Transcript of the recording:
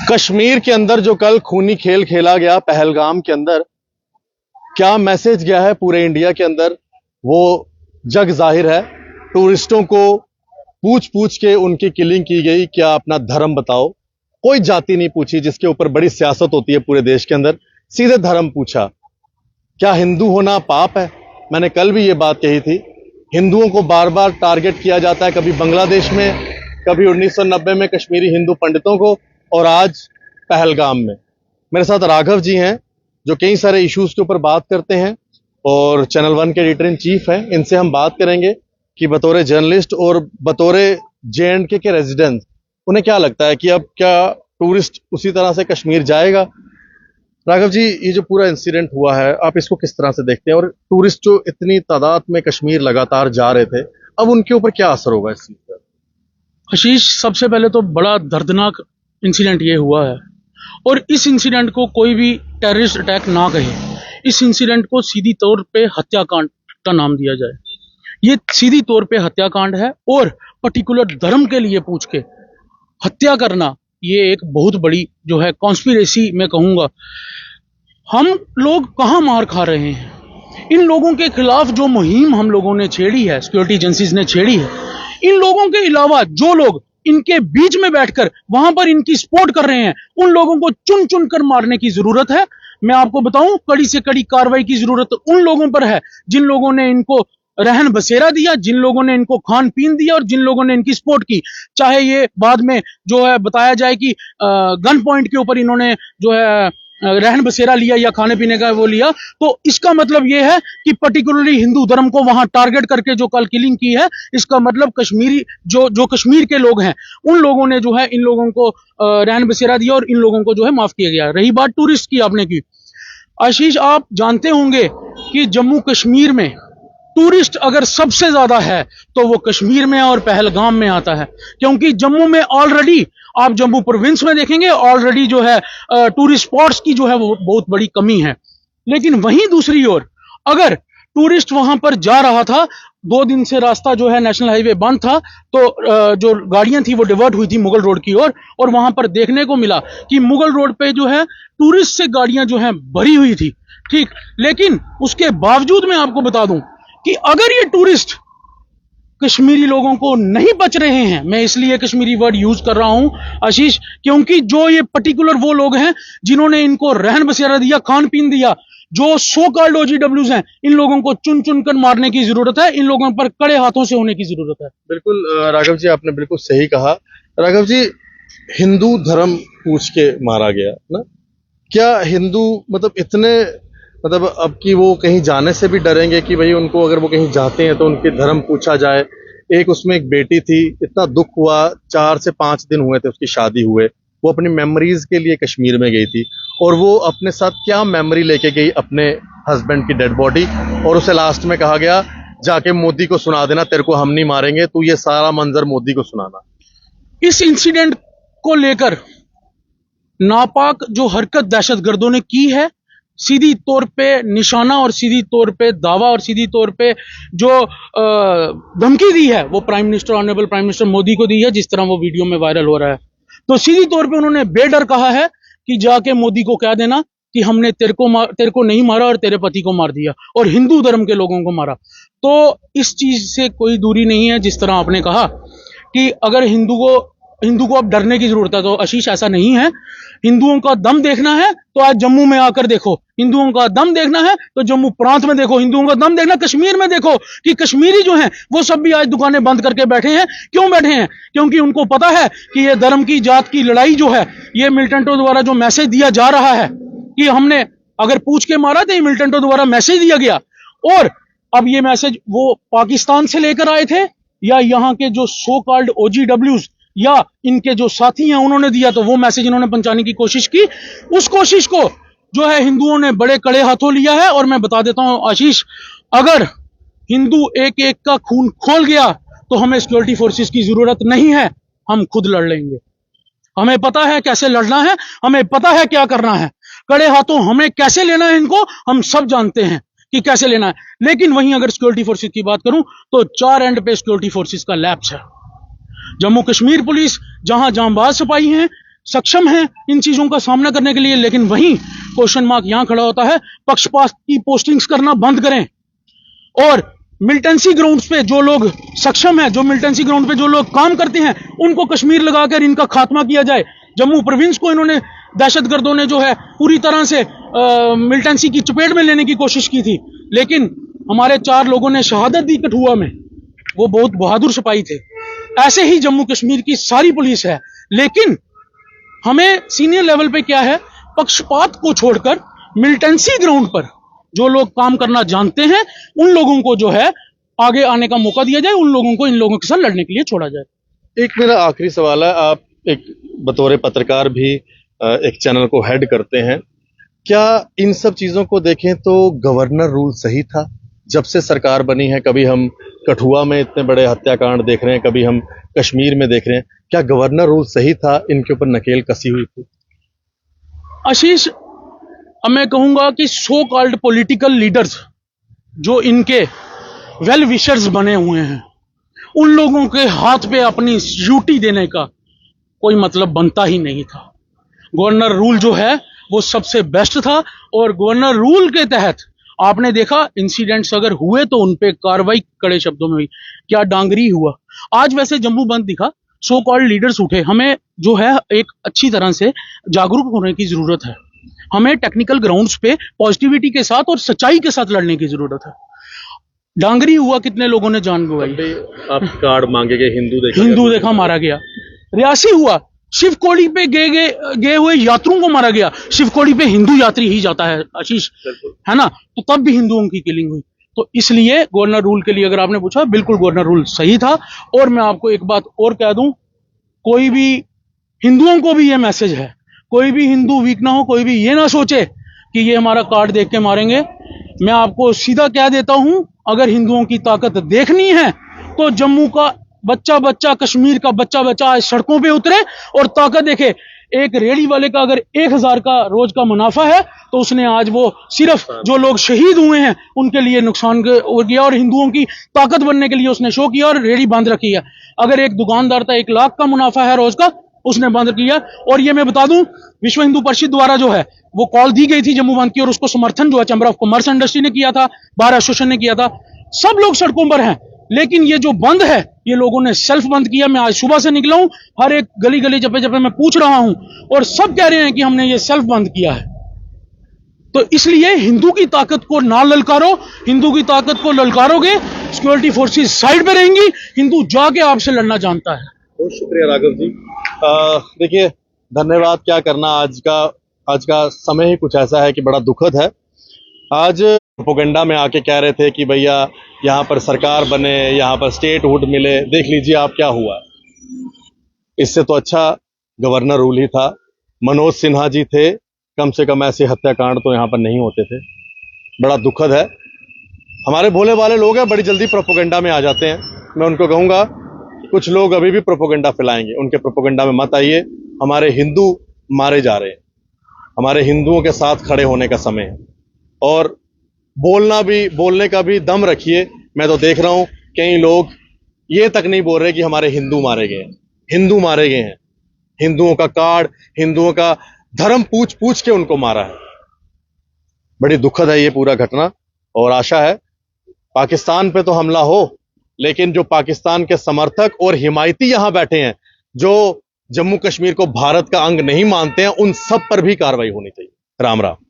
कश्मीर के अंदर जो कल खूनी खेल खेला गया पहलगाम के अंदर, क्या मैसेज गया है पूरे इंडिया के अंदर वो जग जाहिर है। टूरिस्टों को पूछ पूछ के उनकी किलिंग की गई। क्या अपना धर्म बताओ, कोई जाति नहीं पूछी, जिसके ऊपर बड़ी सियासत होती है पूरे देश के अंदर। सीधे धर्म पूछा, क्या हिंदू होना पाप है। मैंने कल भी ये बात कही थी। हिंदुओं को बार बार टारगेट किया जाता है, कभी बांग्लादेश में, कभी 1990 में कश्मीरी हिंदू पंडितों को, और आज पहलगाम में। मेरे साथ राघव जी हैं जो कई सारे इश्यूज के ऊपर बात करते हैं और चैनल 1 के एडिटर इन चीफ हैं। इनसे हम बात करेंगे कि बतौर जर्नलिस्ट और बतौर JNK के रेजिडेंट उन्हें क्या लगता है कि अब क्या टूरिस्ट उसी तरह से कश्मीर जाएगा। राघव जी, ये जो पूरा इंसिडेंट हुआ है, आप इसको किस तरह से देखते हैं, और टूरिस्ट जो इतनी तादाद में कश्मीर लगातार जा रहे थे, अब उनके ऊपर क्या असर होगा इस चीज का। आशीष, सबसे पहले तो बड़ा दर्दनाक इंसिडेंट ये हुआ है, और इस इंसिडेंट को कोई भी टेररिस्ट अटैक ना कहे। इस इंसिडेंट को सीधी तौर पे हत्याकांड का नाम दिया जाए। ये सीधी तौर पे हत्याकांड है, और पर्टिकुलर धर्म के लिए पूछ के हत्या करना, ये एक बहुत बड़ी जो है कॉन्स्पिरेसी मैं कहूंगा। हम लोग कहाँ मार खा रहे हैं? इन लोगों के खिलाफ जो मुहिम हम लोगों ने छेड़ी है, सिक्योरिटी एजेंसीज ने छेड़ी है, इन लोगों के अलावा जो लोग इनके बीच में बैठकर वहां पर इनकी सपोर्ट कर रहे हैं, उन लोगों को चुन चुन कर मारने की जरूरत है। मैं आपको बताऊं, कड़ी से कड़ी कार्रवाई की जरूरत उन लोगों पर है जिन लोगों ने इनको रहन बसेरा दिया, जिन लोगों ने इनको खान पीन दिया, और जिन लोगों ने इनकी सपोर्ट की। चाहे ये बाद में जो है बताया जाए कि गन पॉइंट के ऊपर इन्होंने जो है रहन बसेरा लिया या खाने पीने का वो लिया, तो इसका मतलब ये है कि पर्टिकुलरली हिंदू धर्म को वहां टारगेट करके जो कल किलिंग की है, इसका मतलब कश्मीरी जो कश्मीर के लोग हैं, उन लोगों ने जो है इन लोगों को रहन बसेरा दिया और इन लोगों को जो है माफ किया गया। रही बात टूरिस्ट की, आपने की, आशीष, आप जानते होंगे कि जम्मू कश्मीर में टूरिस्ट अगर सबसे ज्यादा है तो वो कश्मीर में और पहलगाम में आता है, क्योंकि जम्मू में ऑलरेडी, आप जम्मू प्रोविंस में देखेंगे, ऑलरेडी जो है टूरिस्ट स्पॉट्स की जो है वो बहुत बड़ी कमी है। लेकिन वहीं दूसरी ओर अगर टूरिस्ट वहां पर जा रहा था, 2 दिन से रास्ता जो है नेशनल हाईवे बंद था, तो जो गाड़ियां थी वो डिवर्ट हुई थी मुगल रोड की ओर, और वहां पर देखने को मिला कि मुगल रोड पे जो है टूरिस्ट से गाड़ियां जो है भरी हुई थी। ठीक, लेकिन उसके बावजूद मैं आपको बता दूं कि अगर ये टूरिस्ट कश्मीरी लोगों को नहीं बच रहे हैं, मैं इसलिए कश्मीरी वर्ड यूज कर रहा हूं आशीष, क्योंकि जो ये पर्टिकुलर वो लोग हैं जिन्होंने इनको रहन बसेरा दिया, खान पीन दिया, जो सो कॉल्ड OGWs हैं, इन लोगों को चुन चुन कर मारने की जरूरत है। इन लोगों पर कड़े हाथों से होने की जरूरत है। बिल्कुल राघव जी, आपने बिल्कुल सही कहा। राघव जी, हिंदू धर्म पूछ के मारा गया ना, क्या हिंदू मतलब इतने मतलब अब कि वो कहीं जाने से भी डरेंगे कि भाई उनको अगर वो कहीं जाते हैं तो उनके धर्म पूछा जाए। एक उसमें एक बेटी थी, इतना दुख हुआ, 4 से 5 दिन हुए थे उसकी शादी हुए, वो अपनी मेमोरीज के लिए कश्मीर में गई थी, और वो अपने साथ क्या मेमोरी लेके गई, अपने हस्बैंड की डेड बॉडी, और उसे लास्ट में कहा गया जाके मोदी को सुना देना, तेरे को हम नहीं मारेंगे, तू ये सारा मंजर मोदी को सुनाना। इस इंसिडेंट को लेकर नापाक जो हरकत दहशतगर्दों ने की है, सीधी तौर पे निशाना और सीधी तौर पे दावा और सीधी तौर पे जो धमकी दी है, वो prime minister, honourable prime minister Modi को दी है, जिस तरह वो वीडियो में वायरल हो रहा है। तो सीधी तौर पे उन्होंने बेडर कहा है कि जाके मोदी को कह देना कि हमने तेरे को नहीं मारा और तेरे पति को मार दिया और हिंदू धर्म के लोगों को मारा। तो इस चीज से कोई दूरी नहीं है। जिस तरह आपने कहा कि अगर हिंदू को अब डरने की जरूरत है, तो आशीष ऐसा नहीं है। हिंदुओं का दम देखना है तो आज जम्मू में आकर देखो, हिंदुओं का दम देखना है तो जम्मू प्रांत में देखो, हिंदुओं का दम देखना कश्मीर में देखो कि कश्मीरी जो हैं वो सब भी आज दुकानें बंद करके बैठे हैं। क्यों बैठे हैं? क्योंकि उनको पता है कि ये धर्म की, जात की लड़ाई जो है, ये मिलिटेंटों द्वारा जो मैसेज दिया जा रहा है कि हमने अगर पूछ के मारा, तो ये मिलिटेंटों द्वारा मैसेज दिया गया, और अब ये मैसेज वो पाकिस्तान से लेकर आए थे या यहाँ के जो सो कॉल्ड OGWs या इनके जो साथी हैं उन्होंने दिया, तो वो मैसेज इन्होंने पहुंचाने की कोशिश की। उस कोशिश को जो है हिंदुओं ने बड़े कड़े हाथों लिया है। और मैं बता देता हूं आशीष, अगर हिंदू एक एक का खून खोल गया तो हमें सिक्योरिटी फोर्सेस की जरूरत नहीं है, हम खुद लड़ लेंगे। हमें पता है कैसे लड़ना है, हमें पता है क्या करना है, कड़े हाथों हमें कैसे लेना है इनको, हम सब जानते हैं कि कैसे लेना है। लेकिन वहीं अगर सिक्योरिटी फोर्सेस की बात करूं तो 4 एंड पे सिक्योरिटी फोर्सेस का लैप्स है। जम्मू कश्मीर पुलिस जहां जांबाज सिपाही हैं, सक्षम हैं इन चीजों का सामना करने के लिए, लेकिन वहीं क्वेश्चन मार्क यहां खड़ा होता है, पक्षपात की पोस्टिंग्स करना बंद करें और मिलिटेंसी ग्राउंड्स पे जो लोग सक्षम हैं, जो मिलिटेंसी ग्राउंड पे जो लोग काम करते हैं, उनको कश्मीर लगाकर इनका खात्मा किया जाए। जम्मू प्रोविंस को इन्होंने दहशतगर्दों ने जो है पूरी तरह से मिलिटेंसी की चपेट में लेने की कोशिश की थी, लेकिन हमारे 4 लोगों ने शहादत दी कठुआ में, वो बहुत बहादुर सिपाही थे। ऐसे ही जम्मू कश्मीर की सारी पुलिस है, लेकिन हमें सीनियर लेवल पे क्या है, पक्षपात को छोड़कर मिलिटेंसी ग्राउंड पर जो लोग काम करना जानते हैं उन लोगों को जो है आगे आने का मौका दिया जाए, उन लोगों को इन लोगों के साथ लड़ने के लिए छोड़ा जाए। एक मेरा आखिरी सवाल है, आप एक बतौर पत्रकार भी एक चैनल को हेड करते हैं, क्या इन सब चीजों को देखें तो गवर्नर रूल सही था? जब से सरकार बनी है, कभी हम कठुआ में इतने बड़े हत्याकांड देख रहे हैं, कभी हम कश्मीर में देख रहे हैं, क्या गवर्नर रूल सही था? इनके ऊपर नकेल कसी हुई थी? आशीष, अब मैं कहूंगा कि सो कॉल्ड पॉलिटिकल लीडर्स जो इनके वेल विशर्स बने हुए हैं, उन लोगों के हाथ पे अपनी ड्यूटी देने का कोई मतलब बनता ही नहीं था। गवर्नर रूल जो है वो सबसे बेस्ट था, और गवर्नर रूल के तहत आपने देखा इंसिडेंट्स अगर हुए तो उन पे कार्रवाई कड़े शब्दों में हुई। क्या डांगरी हुआ, आज वैसे जम्मू बंद दिखा, सो कॉल्ड लीडर्स उठे। हमें जो है एक अच्छी तरह से जागरूक होने की जरूरत है, हमें टेक्निकल ग्राउंड्स पे पॉजिटिविटी के साथ और सच्चाई के साथ लड़ने की जरूरत है। डांगरी हुआ, कितने लोगों ने जान गंवाई, आप कार्ड मांगे गए, हिंदू देखा मारा गया। रियासी हुआ, शिवकोड़ी पे गए हुए यात्रियों को मारा गया। शिवकोड़ी पे हिंदू यात्री ही जाता है आशीष, है ना, तो तब भी हिंदुओं की किलिंग हुई। तो इसलिए गवर्नर रूल के लिए अगर आपने पूछा, बिल्कुल गवर्नर रूल सही था। और मैं आपको एक बात और कह दूं, कोई भी हिंदुओं को भी ये मैसेज है, कोई भी हिंदू वीक ना हो, कोई भी ये ना सोचे कि ये हमारा कार्ड देख के मारेंगे। मैं आपको सीधा कह देता हूं, अगर हिंदुओं की ताकत देखनी है तो जम्मू का बच्चा बच्चा, कश्मीर का बच्चा बच्चा आज सड़कों पे उतरे और ताकत देखे। एक रेडी वाले का अगर 1000 का रोज का मुनाफा है तो उसने आज वो सिर्फ जो लोग शहीद हुए हैं उनके लिए नुकसान हो गया, और हिंदुओं की ताकत बनने के लिए उसने शो किया और रेडी बंद रखी है। अगर एक दुकानदार था 1 लाख का मुनाफा है रोज का, उसने बंद किया। और ये मैं बता दूं, विश्व हिंदू परिषद द्वारा जो है वो कॉल दी गई थी जम्मू बंद की, और उसको समर्थन जो है चैम्बर ऑफ कॉमर्स इंडस्ट्री ने किया था, बार एसोसिएशन ने किया था, सब लोग सड़कों पर हैं। लेकिन ये जो बंद है ये लोगों ने सेल्फ बंद किया। मैं आज सुबह से निकला हूं, हर एक गली गली जपे जपे मैं पूछ रहा हूं, और सब कह रहे हैं कि हमने ये सेल्फ बंद किया है। तो इसलिए हिंदू की ताकत को ना ललकारो, हिंदू की ताकत को ललकारोगे सिक्योरिटी फोर्सेस साइड पे रहेंगी, हिंदू जाके आपसे लड़ना जानता है। बहुत शुक्रिया राघव जी। देखिए, धन्यवाद क्या करना, आज का समय ही कुछ ऐसा है कि बड़ा दुखद है। आज प्रोपेगेंडा में आके कह रहे थे कि भैया यहाँ पर सरकार बने, यहाँ पर स्टेटहुड मिले, देख लीजिए आप क्या हुआ। इससे तो अच्छा गवर्नर रूल ही था। मनोज सिन्हा जी थे, कम से कम ऐसे हत्याकांड तो यहाँ पर नहीं होते थे। बड़ा दुखद है, हमारे भोले वाले लोग हैं, बड़ी जल्दी प्रोपेगेंडा में आ जाते हैं। मैं उनको कहूंगा, कुछ लोग अभी भी प्रोपेगेंडा फैलाएंगे, उनके प्रोपेगेंडा में मत आइए। हमारे हिंदू मारे जा रहे हैं, हमारे हिंदुओं के साथ खड़े होने का समय है, और बोलने का भी दम रखिए। मैं तो देख रहा हूं कई लोग ये तक नहीं बोल रहे कि हमारे हिंदू मारे गए हैं। हिंदू मारे गए हैं, हिंदुओं का कार्ड, हिंदुओं का धर्म पूछ पूछ के उनको मारा है। बड़ी दुखद है ये पूरा घटना, और आशा है पाकिस्तान पे तो हमला हो, लेकिन जो पाकिस्तान के समर्थक और हिमायती यहां बैठे हैं, जो जम्मू कश्मीर को भारत का अंग नहीं मानते हैं, उन सब पर भी कार्रवाई होनी चाहिए। राम राम।